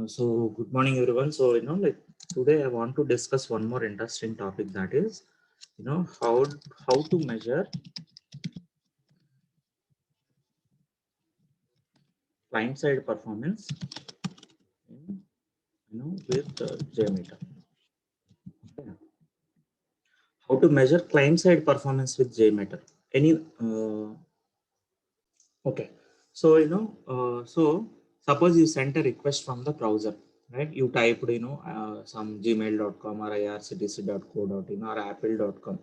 So good morning, everyone. So like today I want to discuss one more interesting topic, that is, how to measure client side performance, in, with JMeter. Okay. How to measure client side performance with JMeter? Any Okay. So so suppose you sent a request from the browser, right? You typed some gmail.com or irctc.co.in or apple.com,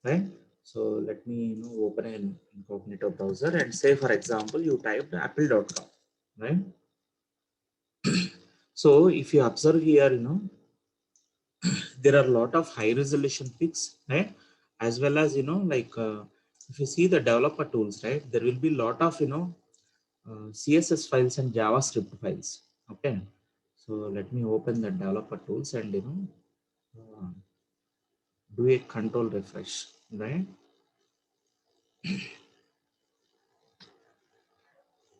right? So let me open an incognito browser and say, for example, you typed apple.com, right? So if you observe here, there are a lot of high resolution pics, right? As well as if you see the developer tools, right, there will be a lot of CSS files and JavaScript files. Okay, so let me open the developer tools and uh, do a control refresh, right?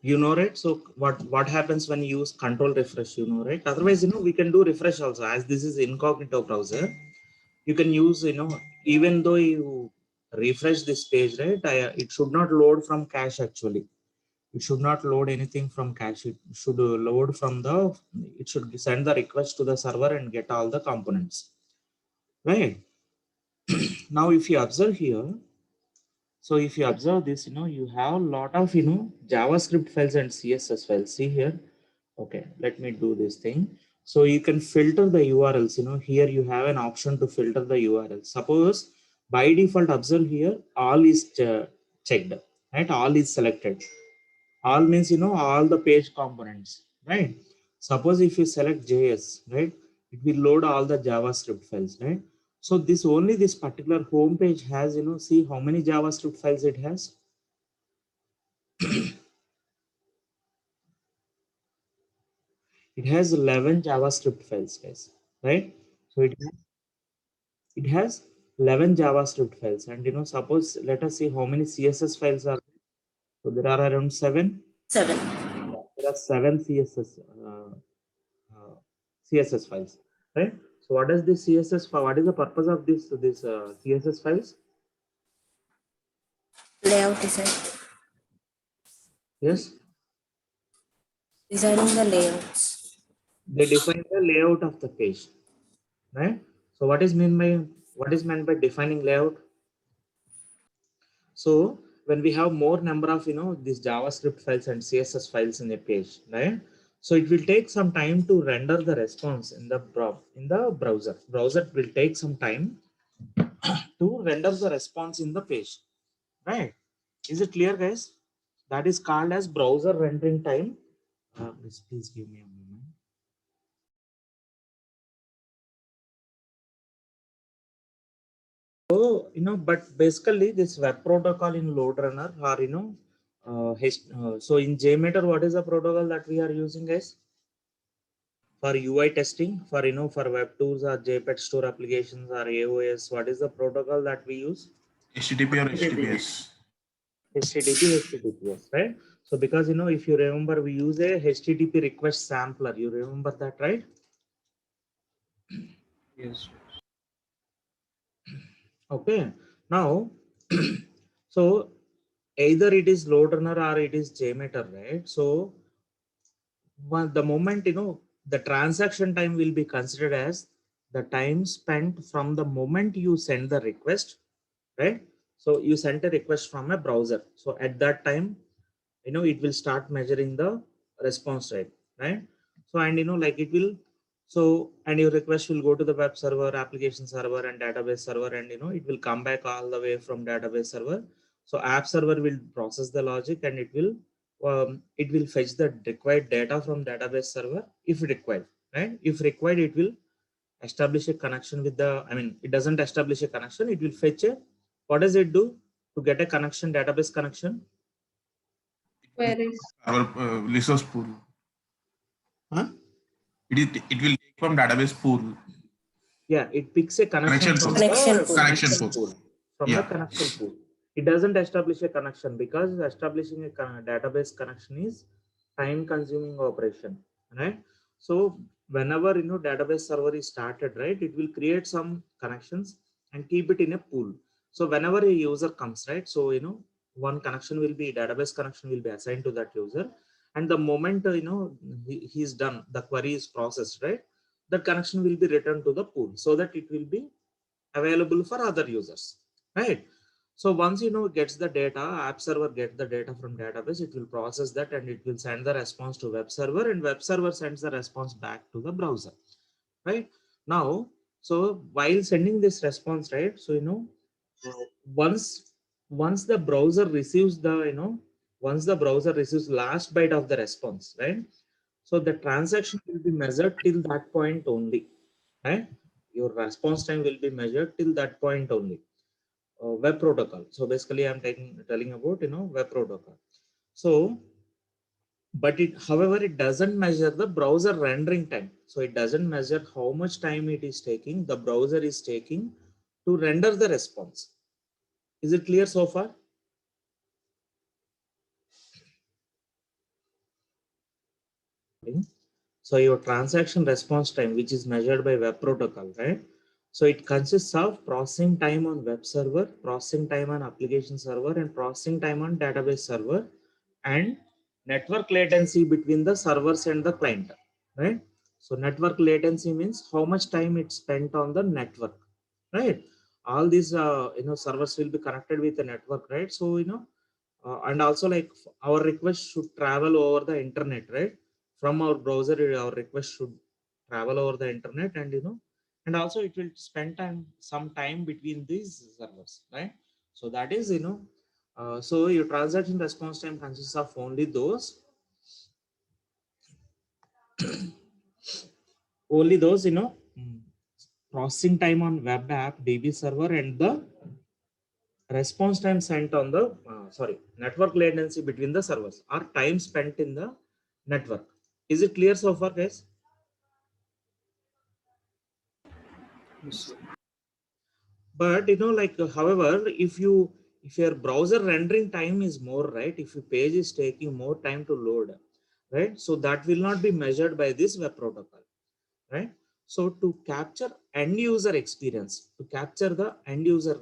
Right? So what happens when you use control refresh? Right? Otherwise, we can do refresh also. As this is incognito browser, you can use even though you refresh this page, right? It should not load from cache actually. It should not load anything from cache. It should load from it should send the request to the server and get all the components, right? Now if you observe here, so if you observe this, you have a lot of JavaScript files and CSS files. See here. Okay, let me do this thing. So you can filter the URLs. Here you have an option to filter the URL. Suppose by default, observe here, all is checked, right? All is selected. All means all the page components, right? Suppose if you select JS, right, it will load all the JavaScript files, right? So this particular home page has see how many JavaScript files it has. It has 11 JavaScript files, guys, right? So it has 11 JavaScript files, and suppose let us see how many CSS files are there. So there are around 7. 7. There are 7 CSS files, right? So what is this CSS file? What is the purpose of this CSS files? Layout design. Yes, Designing the layouts. they define the layout of the page, right? So what is meant by defining layout? So when we have more number of these JavaScript files and CSS files in a page, right? So it will take some time to render the response in the browser. Browser will take some time to render the response in the page, right? Is it clear, guys? That is called as browser rendering time. Please give me a moment. So but basically this web protocol in LoadRunner, or so in JMeter, what is the protocol that we are using, guys? For UI testing, for for web tools or JPEG store applications or AOS, what is the protocol that we use? HTTP or HTTPS? HTTPS, right? So because if you remember, we use a HTTP request sampler. You remember that, right? Yes. Okay. Now, so either it is LoadRunner or it is JMeter, right? So the moment the transaction time will be considered as the time spent from the moment you send the request, right? So you sent a request from a browser. So at that time, it will start measuring the response rate, right? So and like it will, so and your request will go to the web server, application server, and database server, and it will come back all the way from database server. So app server will process the logic, and it will fetch the required data from database server if required, right? If required, it will establish a connection with it doesn't establish a connection, it will fetch a, what does it do to get a connection, database connection? Queries. Our resource pool. Huh? It will take from database pool. Yeah, it picks a connection from Connection the pool. connection pool. From Yeah. the connection pool. It doesn't establish a connection because establishing a database connection is time consuming operation, right? So whenever database server is started, right, it will create some connections and keep it in a pool. So whenever a user comes, right, so one connection will be database connection will be assigned to that user, and the moment he's done, the query is processed, right, that connection will be returned to the pool so that it will be available for other users, right? So once gets the data, app server gets the data from database, it will process that and it will send the response to web server, and web server sends the response back to the browser, right? Now, so while sending this response, right, so uh, once once the browser receives the once the browser receives last byte of the response, right, so the transaction will be measured till that point only, right? Your response time will be measured till that point only. Web protocol. So basically, I'm telling about web protocol. So, but it, however, it doesn't measure the browser rendering time. So it doesn't measure how much time it is taking, the browser is taking to render the response. Is it clear so far? So your transaction response time, which is measured by web protocol, right? So it consists of processing time on web server, processing time on application server, and processing time on database server, and network latency between the servers and the client, right? So network latency means how much time it's spent on the network, right? All these servers will be connected with the network, right? So and also like our request should travel over the internet, right? From our browser, our request should travel over the internet, and and also it will spend some time between these servers, right? So that is so your transaction response time consists of only those processing time on web app DB server, and the response time sent on the network latency between the servers, or time spent in the network. Is it clear so far, guys? Yes. But like however, if your browser rendering time is more, right, if your page is taking more time to load, right, so that will not be measured by this web protocol, right? So to capture end user experience, to capture the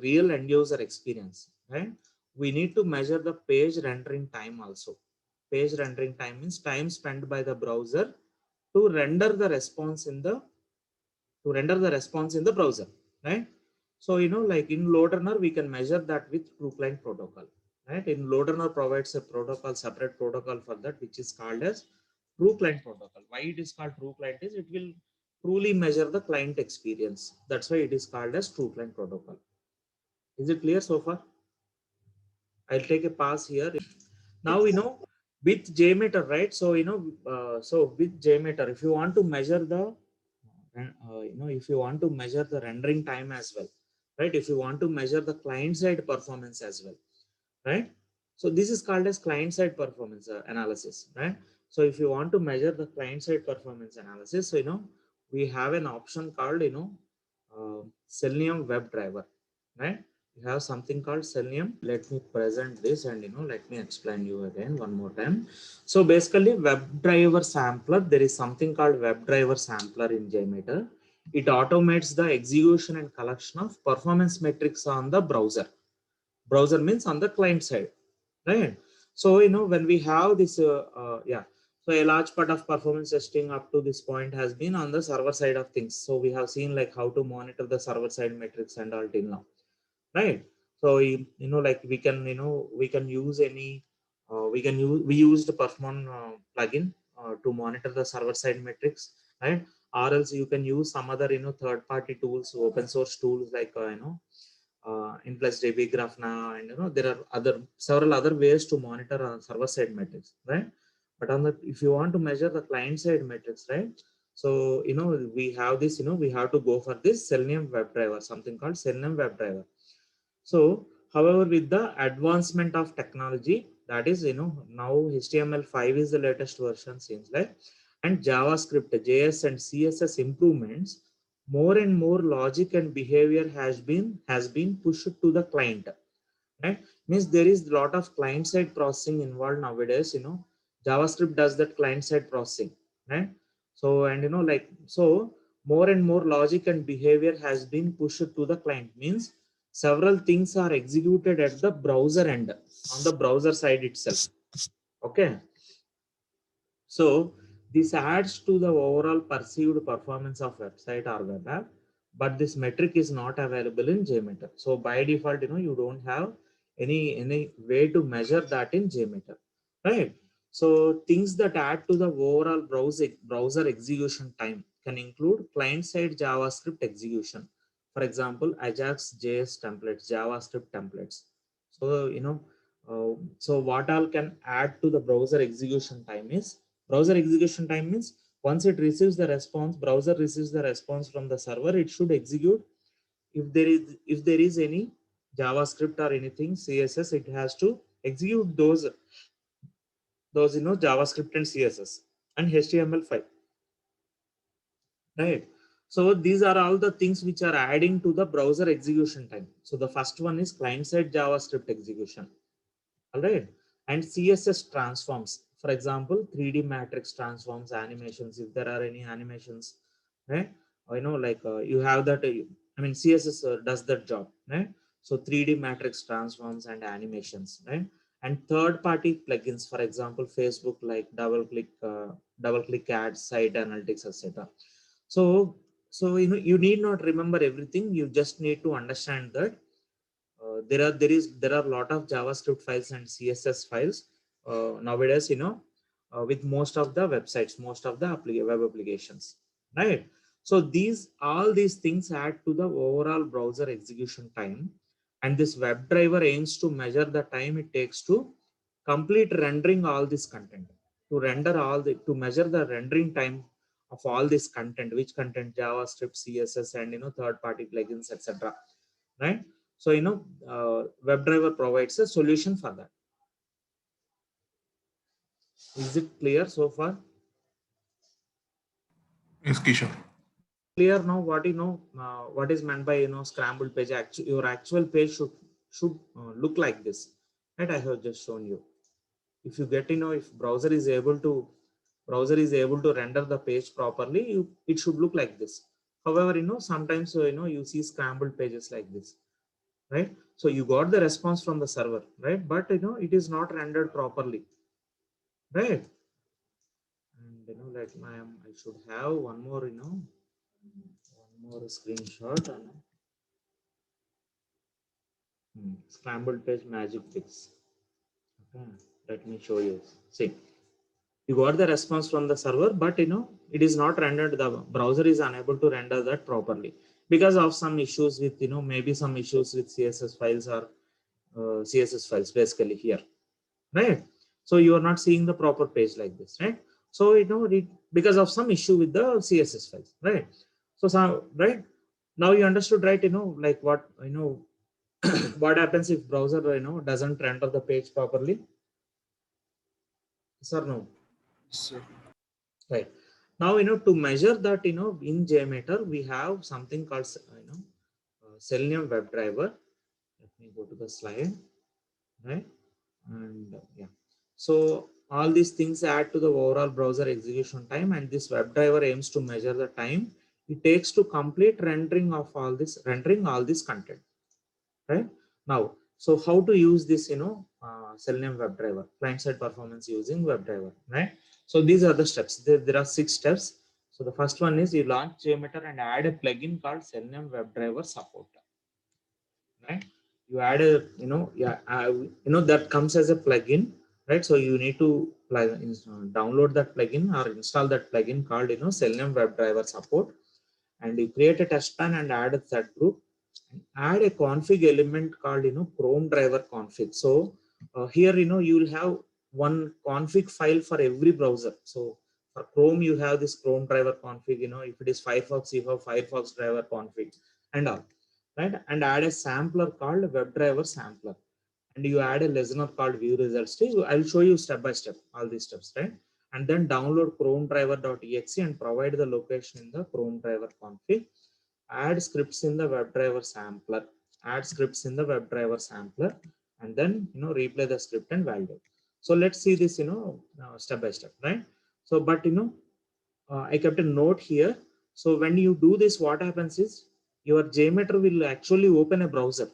real end user experience, right, we need to measure the page rendering time also. Page rendering time means time spent by the browser to render the response in the browser, right? So like in LoadRunner, we can measure that with TrueClient protocol, right? In LoadRunner provides a protocol, separate protocol for that, which is called as TrueClient protocol. Why it is called TrueClient is it will truly measure the client experience. That's why it is called as TrueClient protocol. Is it clear so far? I'll take a pause here. Now with JMeter, right? So so with JMeter, if you want to measure the if you want to measure the rendering time as well, right, if you want to measure the client side performance as well, right, so this is called as client side performance analysis, right? So if you want to measure the client side performance analysis, so we have an option called Selenium WebDriver, right? You have something called Selenium. Let me present this, and let me explain you again one more time. So basically, WebDriver sampler, there is something called WebDriver sampler in JMeter. It automates the execution and collection of performance metrics on the browser. Browser means on the client side, right? So when we have this yeah, so a large part of performance testing up to this point has been on the server side of things. So we have seen like how to monitor the server side metrics and all till now, right? So like we can use any we used the Perform plugin to monitor the server side metrics, right? Or else you can use some other third party tools, open source tools like InPlus Grafana, and there are several other ways to monitor server side metrics, right? But on the if you want to measure the client side metrics, right? So we have this, we have to go for this Selenium WebDriver, something called Selenium WebDriver. So, however, with the advancement of technology, that is, now HTML5 is the latest version, seems like, and JavaScript, JS and CSS improvements, more and more logic and behavior has been pushed to the client, right? Means there is a lot of client side processing involved nowadays. JavaScript does that client side processing, right? So, and like, so more and more logic and behavior has been pushed to the client, means several things are executed at the browser end, on the browser side itself. Okay. So this adds to the overall perceived performance of website or web app, but this metric is not available in JMeter. So by default, you don't have any way to measure that in JMeter, right? So things that add to the overall browser execution time can include client-side JavaScript execution. For example, Ajax JS templates, JavaScript templates. So so what all can add to the browser execution time is, browser execution time means once it receives the response, browser receives the response from the server, it should execute. If there is any JavaScript or anything CSS, it has to execute those JavaScript and CSS and HTML5, right? So these are all the things which are adding to the browser execution time. So the first one is client side JavaScript execution. All right. And CSS transforms, for example, 3D matrix transforms, animations, if there are any animations, right? Like you have that, CSS does that job, right? So 3D matrix transforms and animations, right? And third party plugins, for example, Facebook, like double click ads, site analytics, etc. So, you need not remember everything. You just need to understand that there are a lot of JavaScript files and CSS files nowadays, with most of the websites, most of the web applications, right? So all these things add to the overall browser execution time, and this WebDriver aims to measure the time it takes to complete rendering all this content, to measure the rendering time of all this content, which content, JavaScript, CSS, and third party plugins, etc., right? So WebDriver provides a solution for that. Is it clear so far? Yes, Kishore. Clear now what what is meant by scrambled page. Your actual page should look like this, right? I have just shown you. If you get if browser is able to render the page properly, it should look like this. However, sometimes you see scrambled pages like this, right? So you got the response from the server, right? But it is not rendered properly, right? And like I should have one more screenshot. And scrambled page magic fix. Okay, let me show you. See, you got the response from the server, but it is not rendered. The browser is unable to render that properly because of some issues with maybe some issues with CSS files or CSS files basically here, right? So you are not seeing the proper page like this, right? So because of some issue with the CSS files, right? So right now you understood, right? Like what what happens if browser doesn't render the page properly? Yes or no? Sir. Right. Now to measure that in JMeter we have something called Selenium WebDriver. Let me go to the slide, right? And yeah, so all these things add to the overall browser execution time, and this WebDriver aims to measure the time it takes to complete rendering all this content, right? Now, so how to use this Selenium WebDriver, client side performance using WebDriver, right? So these are the steps. There are 6 steps. So the first one is you launch JMeter and add a plugin called Selenium WebDriver support, right? You add a yeah, that comes as a plugin, right? So you need to download that plugin or install that plugin called Selenium WebDriver support, and you create a test pan and add a thread group and add a config element called Chrome driver config. So here you will have one config file for every browser. So for Chrome you have this Chrome driver config, if it is Firefox you have Firefox driver config and all, right? And add a sampler called WebDriver sampler, and you add a listener called view results. I'll show you step by step all these steps, right? And then download Chrome driver.exe and provide the location in the Chrome driver config. Add scripts in the WebDriver sampler. Add scripts in the WebDriver sampler, and then replay the script and validate. So let's see this step by step, right? So, but I kept a note here. So when you do this, what happens is your JMeter will actually open a browser.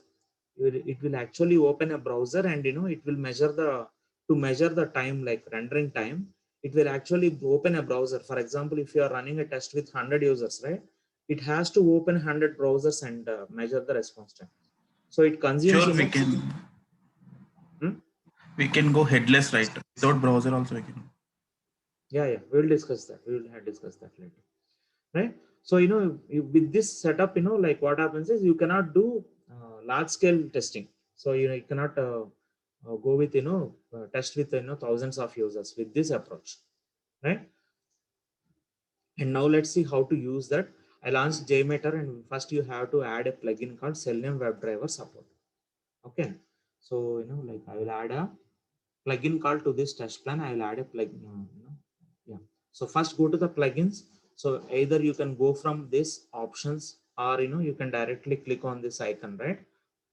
It will actually open a browser, and it will measure the time, like rendering time. It will actually open a browser. For example, if you are running a test with 100 users, right? It has to open 100 browsers and measure the response time. So it consumes. Sure, Hmm? we can go headless, right? Without browser also we can. Yeah, we will discuss that. We will discuss that later, right? So with this setup, like what happens is you cannot do large scale testing. So you cannot go with test with thousands of users with this approach, right? And now let's see how to use that. I launched JMeter, and first you have to add a plugin called Selenium WebDriver Support. Okay, so like I will add a plugin called to this test plan. I will add a plugin. Yeah. So first go to the plugins. So either you can go from this options, or you can directly click on this icon, right?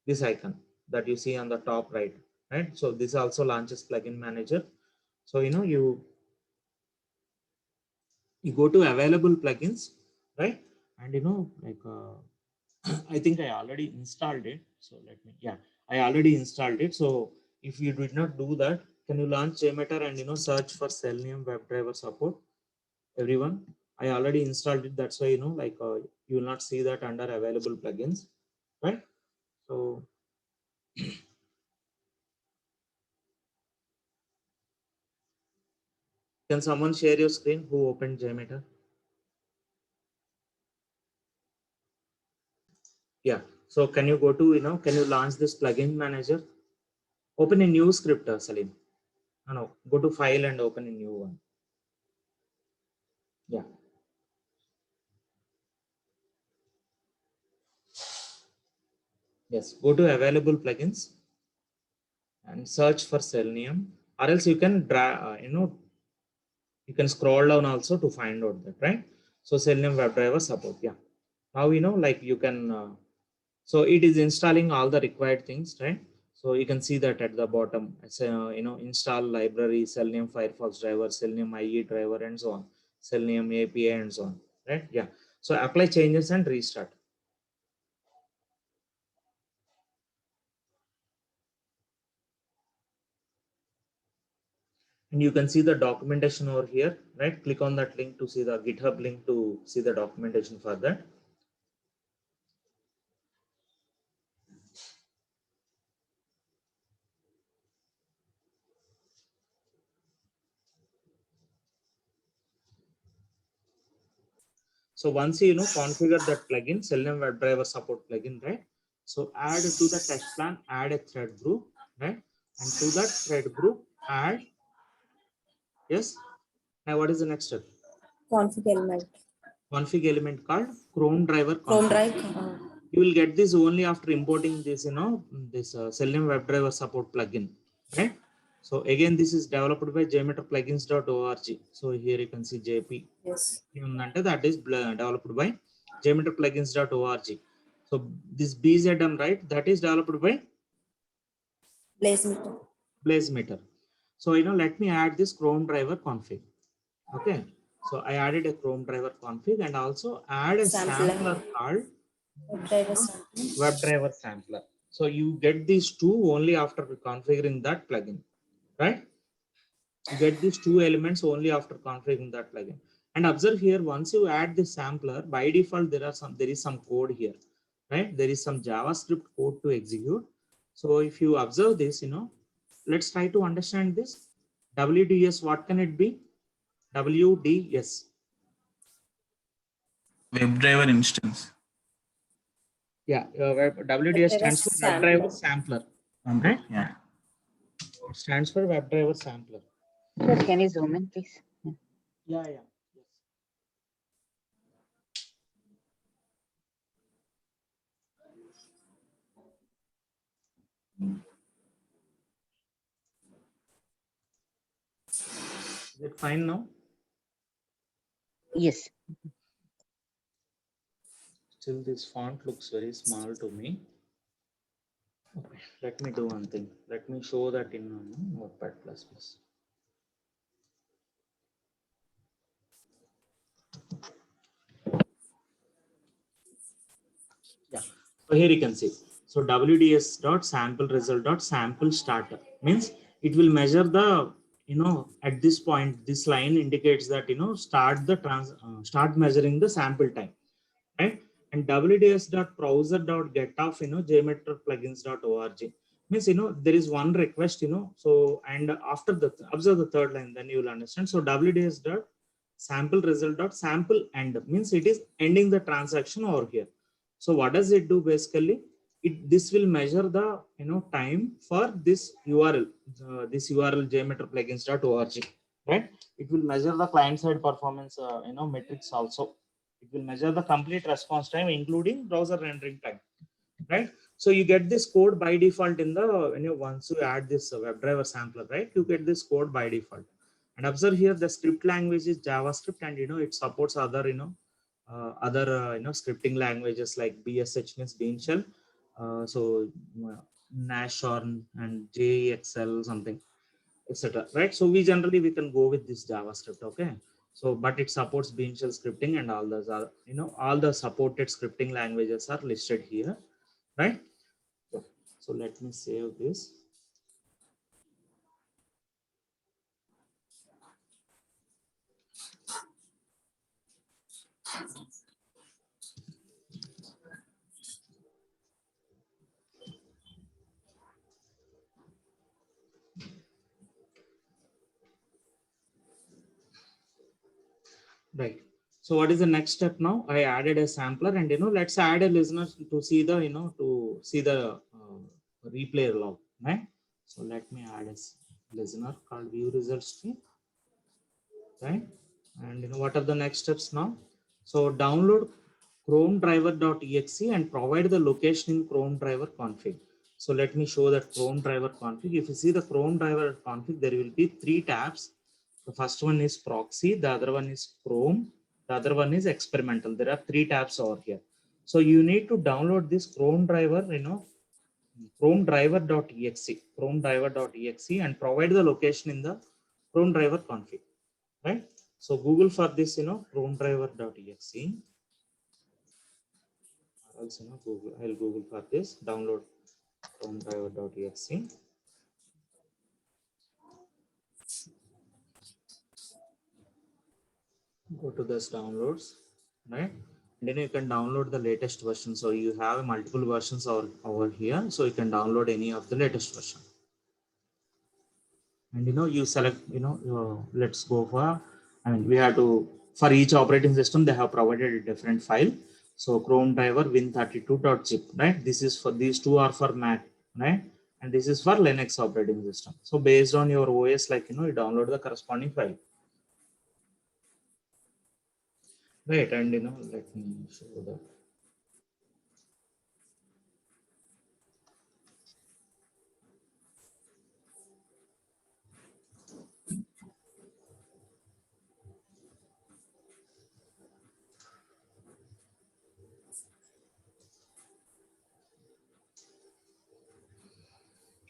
This icon that you see on the top right, right? So this also launches plugin manager. So you go to available plugins, right? And like I think I already installed it. So I already installed it. So if you did not do that, can you launch JMeter and search for Selenium WebDriver Support? Everyone, I already installed it. That's why like you will not see that under available plugins, right? So can someone share your screen who opened JMeter? Yeah. So can you go to can you launch this plugin manager? Open a new script, Salim. No, go to file and open a new one. Yeah. Yes. Go to available plugins and search for Selenium, or else you can you can scroll down also to find out that, right? So Selenium WebDriver Support. Yeah. Now like you can. So it is installing all the required things, right? So you can see that at the bottom, it's install library, Selenium Firefox driver, Selenium IE driver, and so on, Selenium API, and so on, right? Yeah. So apply changes and restart. And you can see the documentation over here, right? Click on that link to see the GitHub link to see the documentation for that. So once you configure that plugin, Selenium WebDriver Support plugin, right? So add to the test plan, add a thread group, right? And to that thread group, add, yes. Now what is the next step? Config element. Config element called Chrome driver Chrome config. drive. You will get this only after importing this, this Selenium WebDriver Support plugin, right? So again, this is developed by jmeterplugins.org. So here you can see JP. Yes. That is developed by jmeterplugins.org. So this BZM, right? That is developed by Blazemeter. Blazemeter. So let me add this Chrome driver config. Okay. So I added a Chrome driver config and also add a sampler called WebDriver sampler. So you get these two only after configuring that plugin, right? You get these two elements only after configuring that plugin. And observe here, once you add the sampler, by default there is some code here, right? There is some JavaScript code to execute. So if you observe this, let's try to understand this. WDS, what can it be? WDS. WebDriver instance. Yeah, WDS stands for WebDriver sampler. Right? Yeah. It stands for WebDriver sampler. Sir, can you zoom in, please? Yeah. Yes. Is it fine now? Yes. Still, this font looks very small to me. Okay, let me do one thing. Let me show that in Notepad++. So here you can see. So WDS dot sample result dot sample starter means it will measure the, at this point, this line indicates that, start measuring the sample time, right? And WDS dot browser dot get off, geometric plugins dot org means, there is one request, so, and after the, observe the third line, then you will understand. So WDS dot sample result dot sample end means it is ending the transaction over here. So what does it do basically? This will measure the, time for this URL, this URL geometriplugins.org, right? It will measure the client side performance, metrics also. It will measure the complete response time, including browser rendering time, right? So you get this code by default in the, once you add this WebDriver sampler, right? You get this code by default. And observe here, the script language is JavaScript, and it supports other, scripting languages like BSH means Bean Shell, so Nashorn and JXL something, etc. Right? So we can go with this JavaScript, okay? So, but it supports Bean Shell scripting, and all those are, all the supported scripting languages are listed here, right? So let me save this. Right. So what is the next step now? I added a sampler, and let's add a listener to see the, to see the replay log, right? So let me add a listener called view results tree, right? And what are the next steps now? So download Chrome driver.exe and provide the location in Chrome driver config. So let me show that Chrome driver config. If you see the Chrome driver config, there will be 3 tabs. The first one is proxy, the other one is Chrome, the other one is experimental. There are 3 tabs over here. So you need to download this Chrome driver, Chrome driver.exe, and provide the location in the Chrome driver config, right? So Google for this, Chrome driver.exe. Also, I'll Google for this, download Chrome driver.exe. Go to this downloads, right? And then you can download the latest version. So you have multiple versions over here. So you can download any of the latest version. And you select, let's go for, we have to, for each operating system, they have provided a different file. So Chrome driver win32.zip, right? This is for, these two are for Mac, right? And this is for Linux operating system. So based on your OS, like, you download the corresponding file. Right, and let me show that.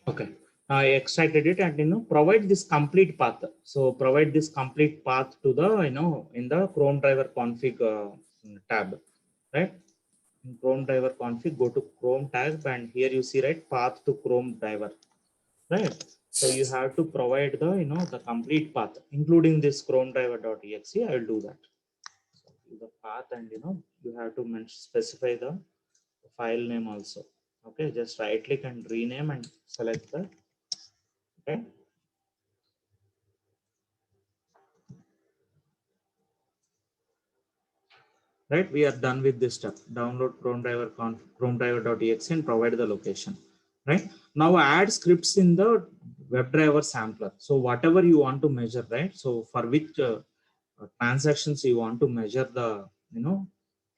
Okay, I extracted it, and provide this complete path. So provide this complete path to the, in the Chrome driver config tab, right? In Chrome driver config, go to Chrome tab, and here you see, right, path to Chrome driver, right? So you have to provide the, the complete path, including this Chrome driver.exe. I will do that. So the path, and you have to specify the file name also. Okay, just right click and rename and select the, okay. Right, we are done with this step. Download Chrome driver.exe and provide the location. Right, now add scripts in the WebDriver sampler. So whatever you want to measure, right? So for which transactions you want to measure the,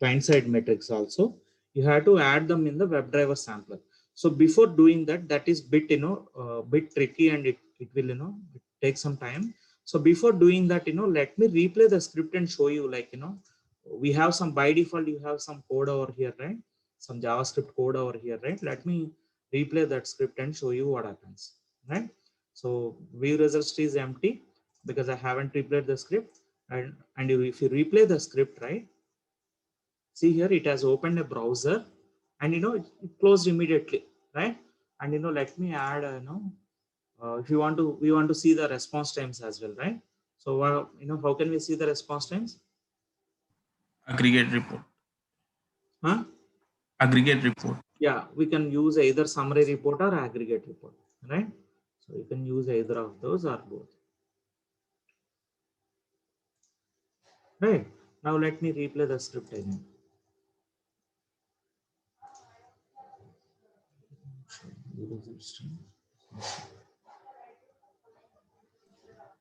client side metrics also, you have to add them in the WebDriver sampler. So before doing that, that is bit, bit tricky, and it will, it takes some time. So before doing that, let me replay the script and show you, like, we have some, by default you have some code over here, right? Some JavaScript code over here, right? Let me replay that script and show you what happens, right? So view results is empty because I haven't replayed the script. And if you replay the script, right, see here, it has opened a browser, and it closed immediately, right? And let me add if you want to, we want to see the response times as well, right? So how can we see the response times? Aggregate report. Huh? Aggregate report. Yeah, we can use either summary report or aggregate report, right? So you can use either of those or both, right? Now let me replay the script again.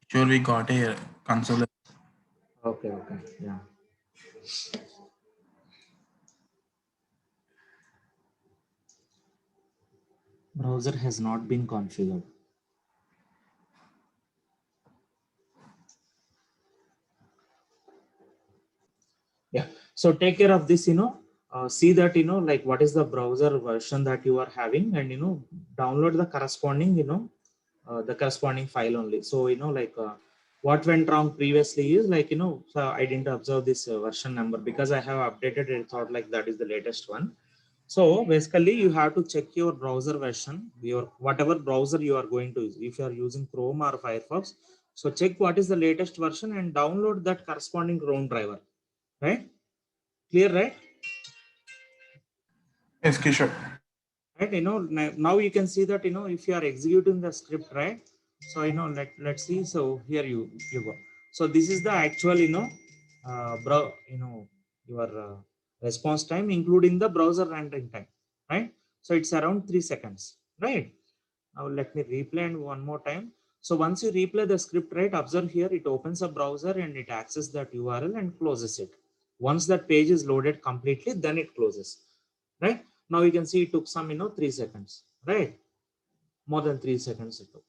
Sure, we got a console. Okay, yeah. Browser has not been configured. Yeah, so take care of this, see that, like what is the browser version that you are having, and, download the corresponding, the corresponding file only. So, like what went wrong previously is like, so I didn't observe this version number because I have updated it, thought like that is the latest one. So basically you have to check your browser version, your whatever browser you are going to use. If you are using Chrome or Firefox, so check what is the latest version and download that corresponding Chrome driver, right? Clear, right? Yes, Kishore. Right, now you can see that, if you are executing the script, right? So, let's see. So here you go. So this is the actual, your response time, including the browser rendering time, right? So it's around 3 seconds, right? Now let me replay and one more time. So once you replay the script, right, observe here, it opens a browser and it accesses that URL and closes it. Once that page is loaded completely, then it closes, right? Now you can see it took some, 3 seconds, right? More than 3 seconds it took.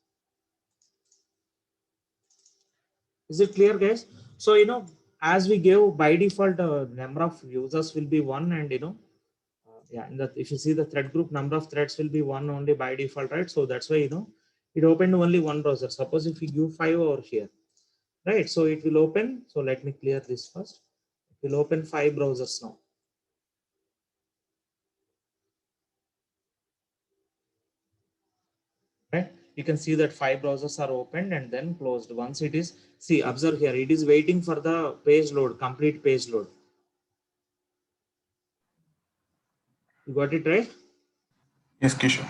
Is it clear, guys? So, as we gave by default, number of users will be 1, and, yeah, if you see the thread group, number of threads will be 1 only by default, right? So that's why, it opened only one browser. Suppose if you give 5 over here, right? So it will open. So let me clear this first. It will open 5 browsers now. Right? You can see that 5 browsers are opened and then closed. Once it is, see, observe here, it is waiting for the page load, complete page load. You got it right? Yes, Kishore.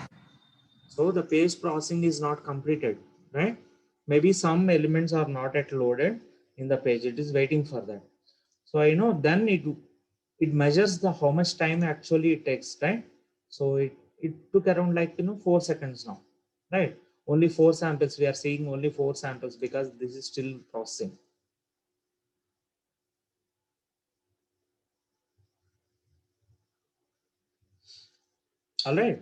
So the page processing is not completed, right? Maybe some elements are not yet loaded in the page. It is waiting for that. So then it measures the how much time actually it takes, right? So it took around like 4 seconds now, right? Only 4 samples. We are seeing only 4 samples because this is still processing. All right.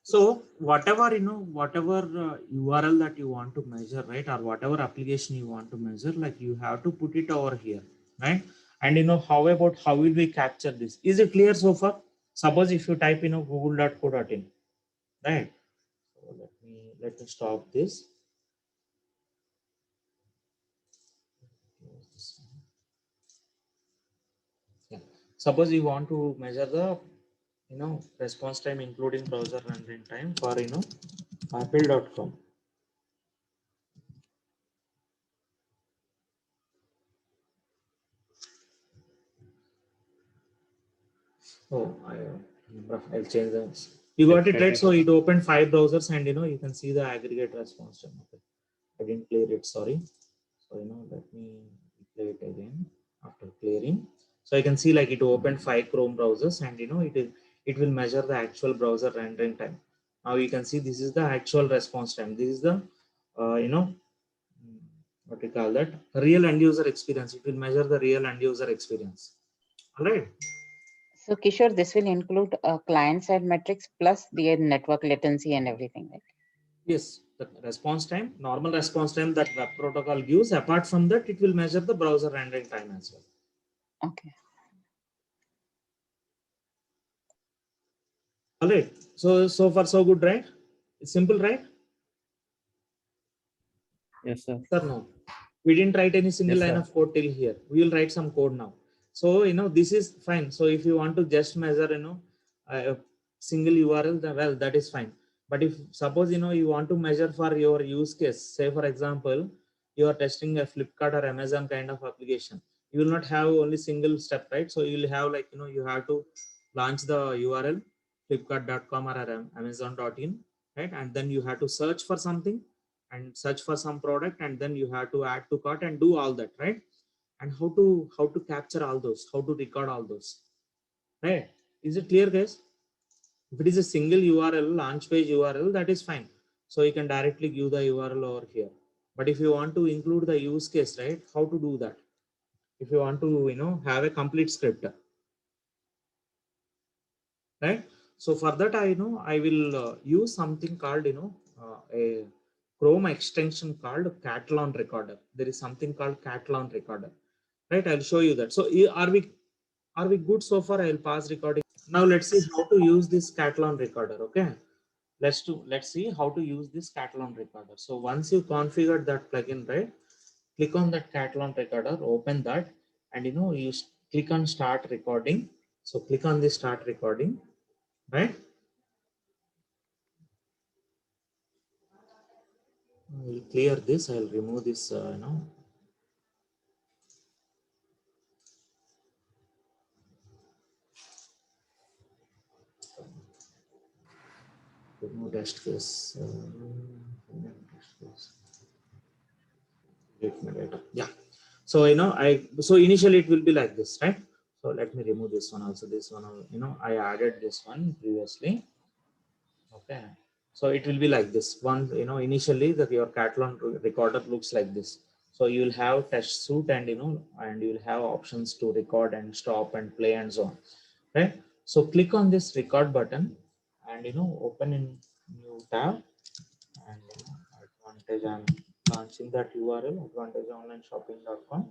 So whatever, whatever URL that you want to measure, right? Or whatever application you want to measure, like you have to put it over here, right? And how about how will we capture this? Is it clear so far? Suppose if you type, google.co.in, right? So let me stop this. Yeah. Suppose you want to measure the, response time including browser rendering time for, apple.com. Oh, I'll change that. You got it right. So it opened 5 browsers, and you can see the aggregate response time. Okay. I didn't clear it. Sorry. So let me play it again after clearing. So I can see like it opened 5 Chrome browsers, and it will measure the actual browser rendering time. Now you can see this is the actual response time. This is the what we call that, real end user experience. It will measure the real end user experience. All right. So Kishore, this will include client side metrics plus the network latency and everything, right? Yes, the response time, normal response time that web protocol gives. Apart from that, it will measure the browser rendering time as well. Okay. All right. So far so good, right? It's simple, right? Yes, sir. Sir, no. We didn't write any single Yes, line sir. of code till here. We will write some code now. So, this is fine. So if you want to just measure, a single URL, then well, that is fine. But if suppose, you want to measure for your use case, say for example, you are testing a Flipkart or Amazon kind of application, you will not have only single step, right? So you will have like, you have to launch the URL, flipkart.com or amazon.in, right? And then you have to search for something and search for some product, and then you have to add to cart and do all that, right? And how to capture all those, how to record all those, right? Is it clear, guys? If it is a single URL, launch page URL, that is fine. So you can directly give the URL over here. But if you want to include the use case, right, how to do that? If you want to, have a complete script, right? So for that, I will use something called, a Chrome extension called Catalan Recorder. There is something called Catalan Recorder, right? I'll show you that. So are we good so far? I'll pause recording. Now let's see how to use this Catalan Recorder. Okay, let's see how to use this Catalan Recorder. So once you configured that plugin, right, click on that Catalan Recorder, open that, and you click on start recording. So click on the start recording, right? I will clear this. I'll remove this. Remove test case. Test case. Delete my data. Yeah. So so initially it will be like this, right? So let me remove this one also. This one, I added this one previously. Okay. So it will be like this one. Initially your Catalan recorder looks like this. So you will have test suite, and and you will have options to record and stop and play and so on, right? So click on this record button, and open in new tab, and Advantage. I'm launching that URL, advantageonlineshopping.com.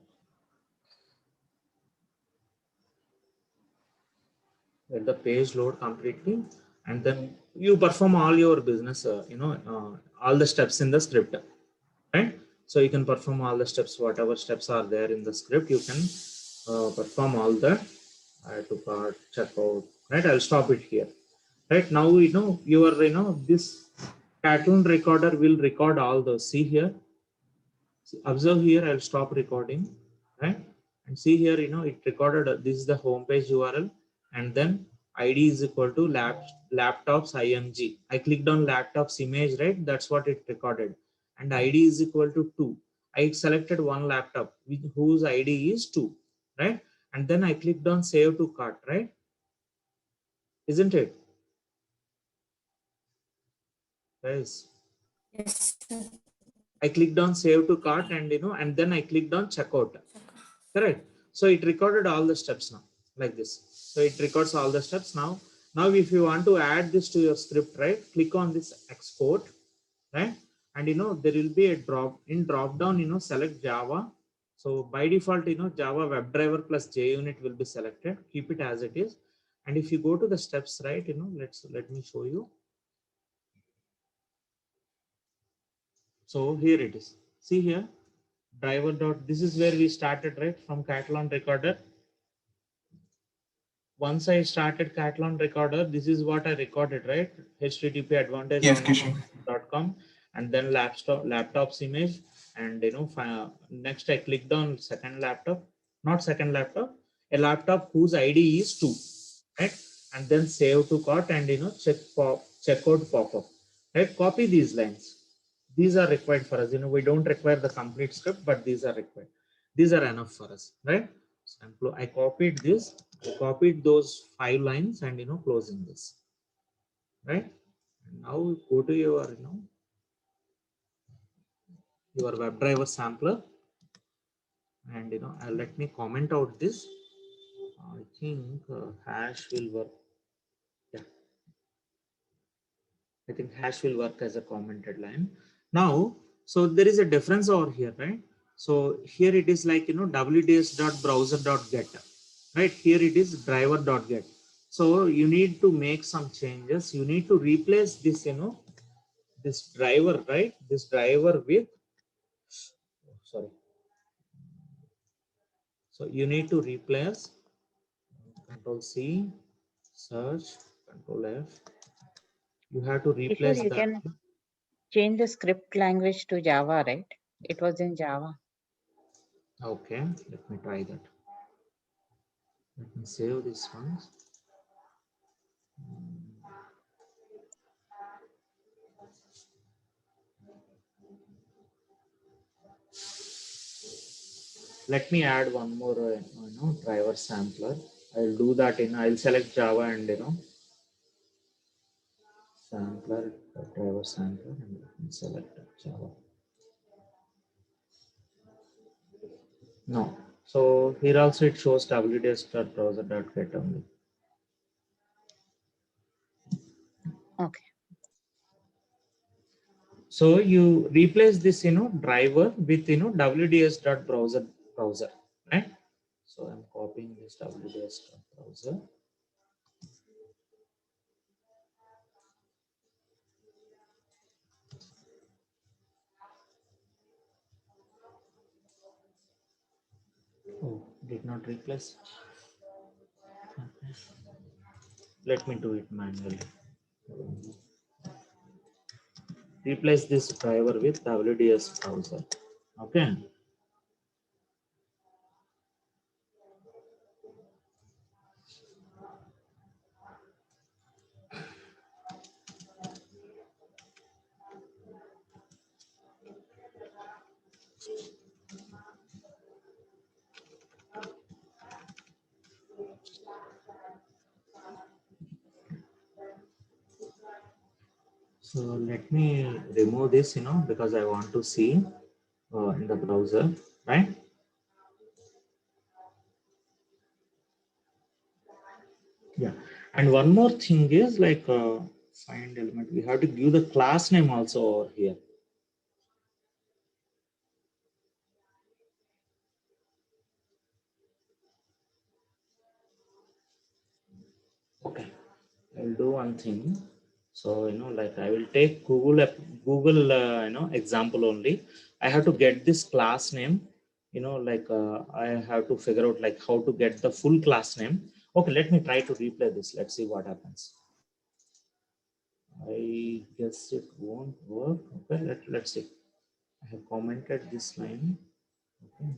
Let the page load completely, and then you perform all your business, all the steps in the script, right? So you can perform all the steps, whatever steps are there in the script, you can perform all that. Add to cart, checkout, right? I'll stop it here. Right now, this Catalan Recorder will record all those. See here, observe here. I'll stop recording, right? And see here, it recorded. This is the home page URL, and then ID is equal to laptops img. I clicked on laptops image, right? That's what it recorded, and ID is equal to 2. I selected one laptop whose ID is 2, right? And then I clicked on save to cart, right? Isn't it, guys? Yes, sir. I clicked on save to cart, and and then I clicked on checkout. Correct. So it recorded all the steps now, like this. So it records all the steps now. Now, if you want to add this to your script, right, click on this export, right? And there will be a drop down, select Java. So by default, Java WebDriver plus JUnit will be selected. Keep it as it is. And if you go to the steps, right, let me show you. So here it is. See here, driver dot. This is where we started, right, from Catalan Recorder. Once I started Catalan Recorder, this is what I recorded, right? HTTP advantage.com, and then laptops image, and next I clicked on second laptop, not second laptop, a laptop whose ID is 2, right? And then save to cart, and checkout pop-up, right? Copy these lines. These are required for us. We don't require the complete script, but these are required. These are enough for us, right? So I copied this. I copied those 5 lines, and closing this, right? And now go to your your WebDriver sampler, and let me comment out this. I think hash will work. Yeah, I think hash will work as a commented line. Now, so there is a difference over here, right? So here it is like wds.browser.get, right? Here it is driver.get. So you need to make some changes. You need to replace this, this driver, right? This driver with, sorry. So you need to replace Control C, search, Control F. You have to Kishore, replace you that. can change the script language to Java, right? It was in Java. Okay, let me try that. Let me save this one. Let me add one more driver sampler. I'll do that I'll select Java and sampler, driver sampler, and let me select Java. No. So here also it shows wds.browser.get only. Okay. So you replace this driver with wds.browser, right? So I'm copying this wds.browser. Oh, did not replace. Let me do it manually. Replace this driver with WDS browser. Okay. So let me remove this, because I want to see in the browser, right? Yeah. And one more thing is like find element. We have to give the class name also over here. Okay. I'll do one thing. So like I will take Google example only. I have to get this class name. Like I have to figure out like how to get the full class name. Okay, let me try to replay this. Let's see what happens. I guess it won't work. Okay, let's see. I have commented this line. Okay.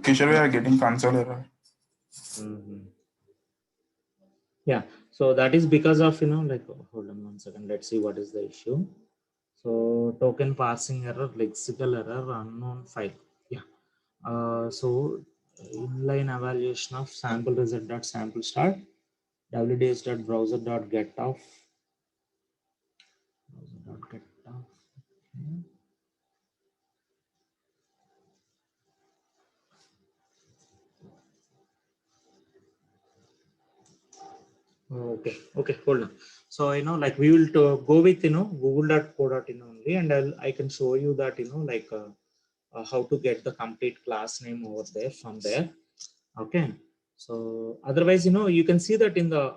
Kishore, we are getting console error. Yeah, so that is because of like hold on one second. Let's see what is the issue. So token passing error, lexical error, unknown file. Yeah. So inline evaluation of sample result dot sample start wds dot browser dot get off browser dot get off. Okay, hold on. So like we will go with google.co.in only, and I can show you that like how to get the complete class name over there from there. Okay. So otherwise you can see that in the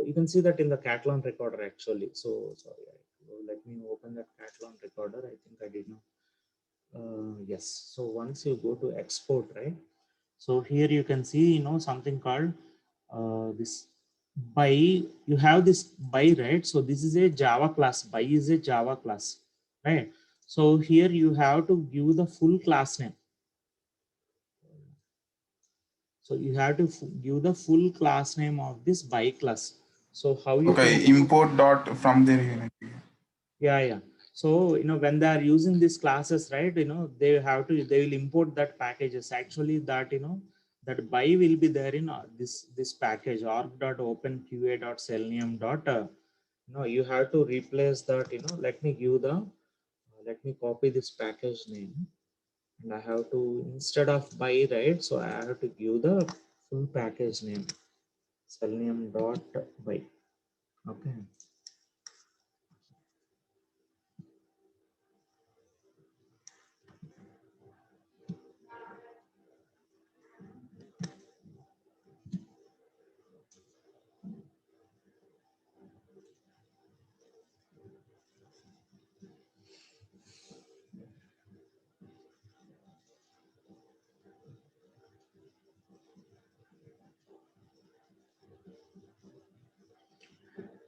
you can see that in the Catalan recorder actually. So sorry, let me open that Catalan recorder. I think I did not. Yes. So once you go to export, right? So here you can see something called this by. You have this by, right? So this is a Java class. By is a Java class, right? So here you have to give the full class name. So you have to give the full class name of this by class. So how you Okay, can import dot from their Unity. yeah. So when they are using these classes, right, they will import that packages. Actually that that by will be there in this package org.openqa.selenium dot you have to replace that. Let me give the let me copy this package name, and I have to, instead of by, right, so I have to give the full package name selenium dot by. Okay.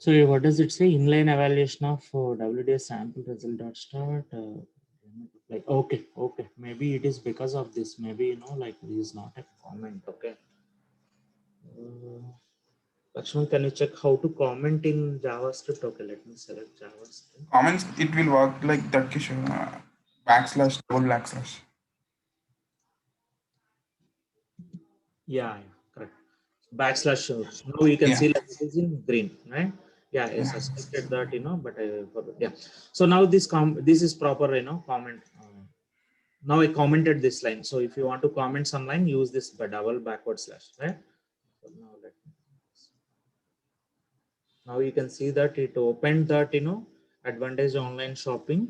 So what does it say? Inline evaluation of WDS sample result dot start. Like okay. Maybe it is because of this. Maybe like this is not a comment. Okay. Lakshman, can you check how to comment in JavaScript? Okay, let me select JavaScript. Comments, it will work like that, Kishore. Backslash, double backslash. Yeah, correct. Backslash. Now you can Yeah. see like it is in green, right? Yeah, I Yeah. suspected that, but I forgot. Yeah. So now this is proper, comment. Now I commented this line. So if you want to comment some line, use this double backward slash, right? So now you can see that it opened that, advantage online shopping